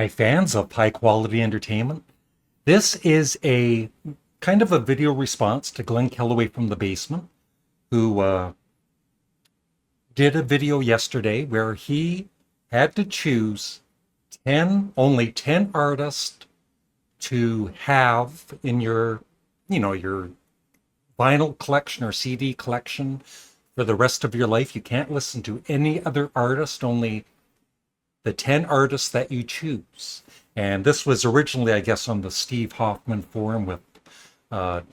Hi, fans of high quality entertainment. This is a kind of a video response to Glenn Kellaway from the basement, who did a video yesterday where he had to choose only 10 artists to have in your vinyl collection or CD collection for the rest of your life. You can't listen to any other artist, only the 10 artists that you choose. And this was originally, I guess, on the Steve Hoffman forum with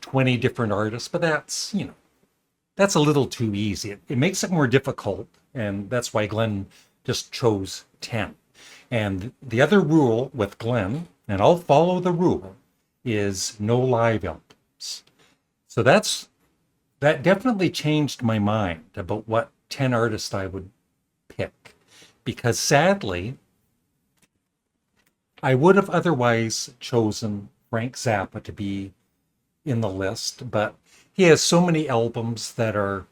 20 different artists, but that's a little too easy. It makes it more difficult, and that's why Glenn just chose 10. And the other rule with Glenn, and I'll follow the rule, is no live albums. So that definitely changed my mind about what 10 artists I would pick. Because sadly, I would have otherwise chosen Frank Zappa to be in the list, but he has so many albums that are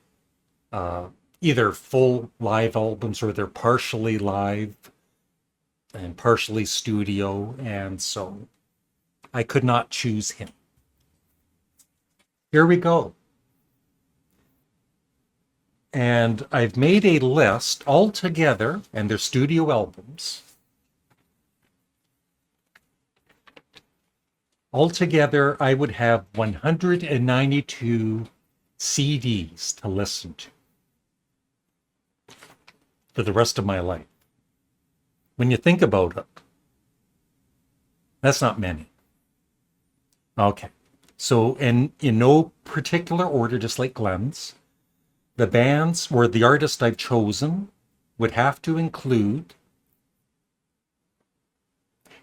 either full live albums or they're partially live and partially studio, and so I could not choose him. Here we go. And I've made a list all together, and they're studio albums. Altogether, I would have 192 CDs to listen to for the rest of my life. When you think about it, that's not many. Okay, so in no particular order, just like Glenn's, the bands or the artist I've chosen would have to include,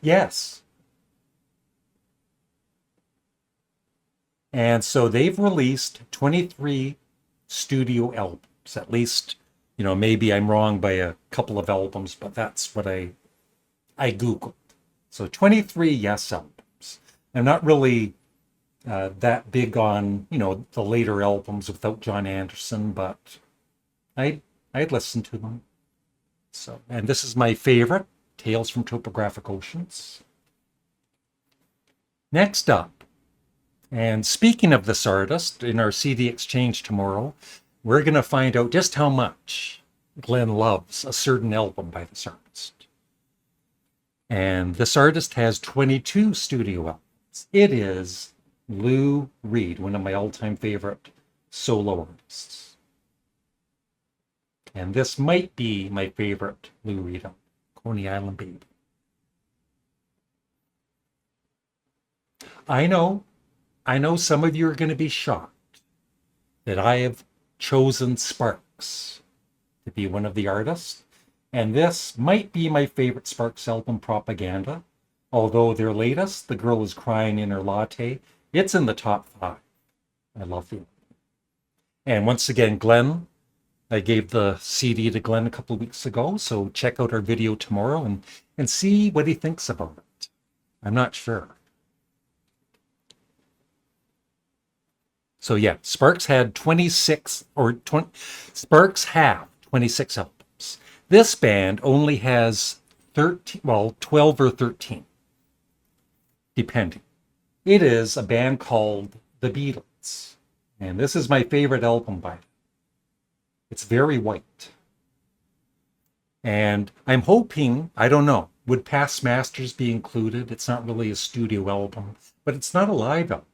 yes. And so they've released 23 studio albums, at least, maybe I'm wrong by a couple of albums, but that's what I Googled. So 23 Yes albums. I'm not really that big on, the later albums without John Anderson, but I'd listen to them. So, and this is my favorite, Tales from Topographic Oceans. Next up, and speaking of this artist, in our CD exchange tomorrow, we're going to find out just how much Glenn loves a certain album by this artist. And this artist has 22 studio albums. It is Lou Reed, one of my all-time favorite solo artists. And this might be my favorite Lou Reed album, Coney Island Baby. I know some of you are going to be shocked that I have chosen Sparks to be one of the artists. And this might be my favorite Sparks album, Propaganda. Although their latest, The Girl Is Crying in Her Latte, it's in the top 5. I love it. And once again, Glenn, I gave the CD to Glenn a couple of weeks ago, so check out our video tomorrow and see what he thinks about it. I'm not sure. So yeah, Sparks have 26 albums. This band only has 12 or 13, depending. It is a band called the Beatles, and this is my favorite album by them. It's very white. And I'm hoping, I don't know, would Past Masters be included? It's not really a studio album, but it's not a live album.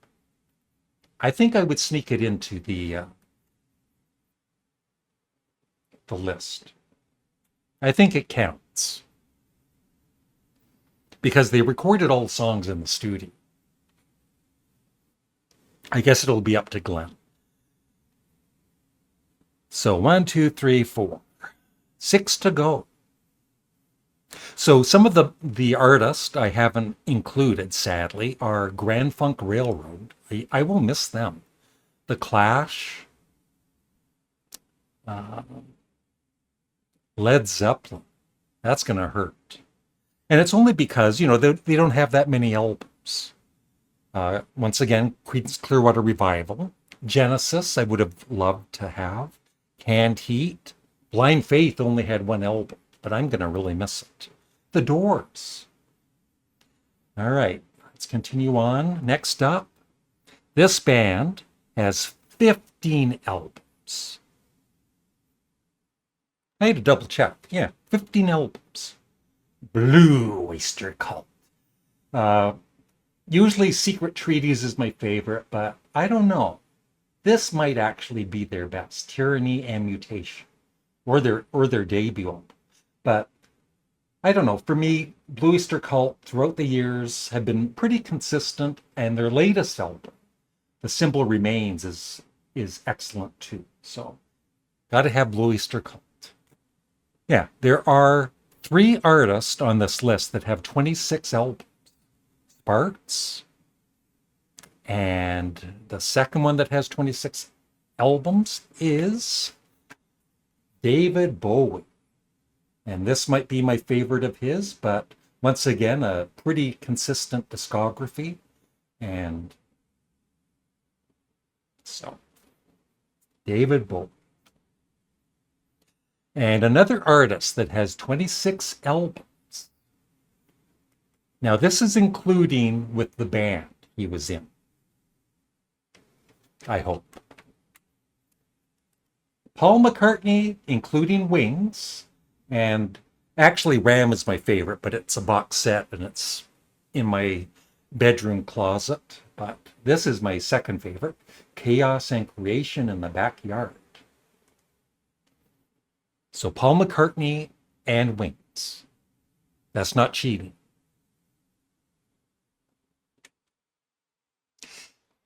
I think I would sneak it into the list. I think it counts. Because they recorded all the songs in the studio. I guess it'll be up to Glenn. So 1, 2, 3, 4. 6 to go. So some of the artists I haven't included, sadly, are Grand Funk Railroad. I will miss them. The Clash. Led Zeppelin. That's going to hurt. And it's only because, they don't have that many albums. Once again, Creedence Clearwater Revival. Genesis, I would have loved to have. Canned Heat. Blind Faith only had one album, but I'm going to really miss it. The Doors. All right, let's continue on. Next up, this band has 15 albums. I had to double check. Yeah, 15 albums. Blue Oyster Cult. Uh, Usually Secret Treaties is my favorite, but I don't know. This might actually be their best. Tyranny and Mutation. Or their debut album. But I don't know. For me, Blue Oyster Cult throughout the years have been pretty consistent, and their latest album, The Symbol Remains, is excellent too. So gotta have Blue Oyster Cult. Yeah, there are 3 artists on this list that have 26 albums. Sparks, and the second one that has 26 albums is David Bowie. And this might be my favorite of his, but once again, a pretty consistent discography. And so, David Bowie. And another artist that has 26 albums. Now, this is including with the band he was in. I hope. Paul McCartney, including Wings, and actually Ram is my favorite, but it's a box set and it's in my bedroom closet. But this is my second favorite, Chaos and Creation in the Backyard. So Paul McCartney and Wings. That's not cheating.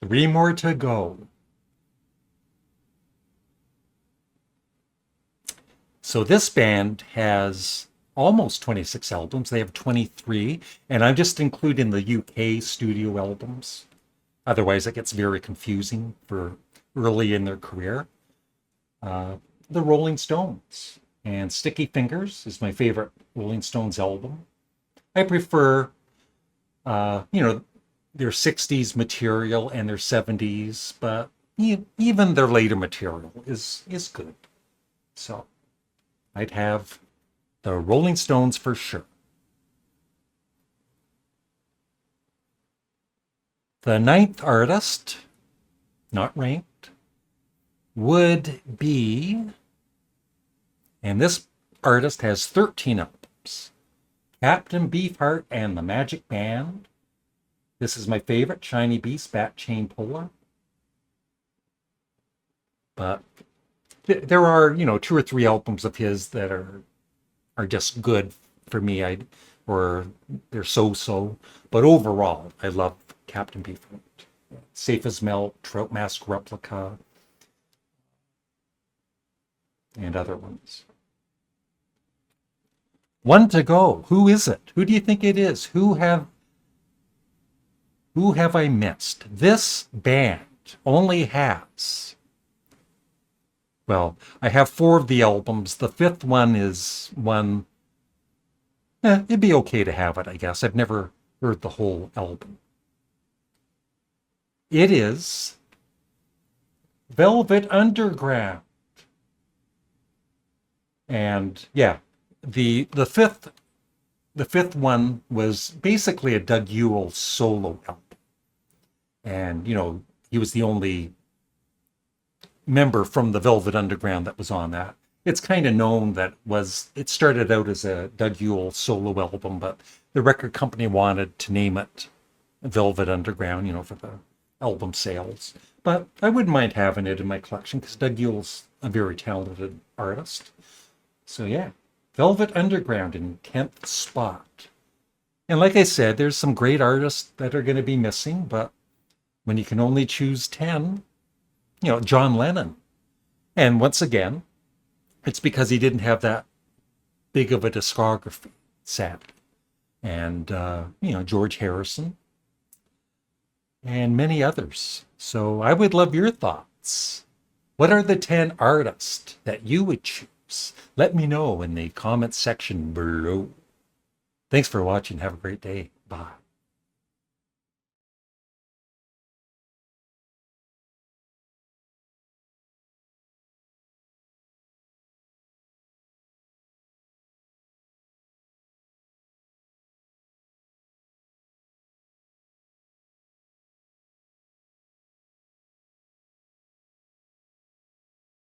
3 more to go. So this band has almost 26 albums. They have 23, and I'm just including the UK studio albums. Otherwise, it gets very confusing for early in their career. The Rolling Stones, and Sticky Fingers is my favorite Rolling Stones album. I prefer, their 60s material and their 70s, but even their later material is good. So I'd have the Rolling Stones for sure. The 9th artist, not ranked, would be, and this artist has 13 albums, Captain Beefheart and the Magic Band. This is my favorite, Shiny Beast, Bat Chain Puller. But there are, 2 or 3 albums of his that are just good for me. Or they're so-so. But overall, I love Captain Beefheart. Safe as Melt, Trout Mask Replica, and other ones. 1 to go. Who is it? Who do you think it is? Who have I missed? This band only has, well, I have 4 of the albums. The 5th one is one, it'd be okay to have it, I guess. I've never heard the whole album. It is Velvet Underground. And yeah, the fifth one was basically a Doug Yule solo album. And, he was the only member from the Velvet Underground that was on that. It's kind of known that it started out as a Doug Yule solo album, but the record company wanted to name it Velvet Underground, for the album sales. But I wouldn't mind having it in my collection because Doug Yule's a very talented artist. So yeah, Velvet Underground in 10th spot. And like I said, there's some great artists that are going to be missing, but when you can only choose 10, John Lennon. And once again, it's because he didn't have that big of a discography, sadly. And, George Harrison and many others. So I would love your thoughts. What are the 10 artists that you would choose? Let me know in the comments section below. Thanks for watching. Have a great day. Bye.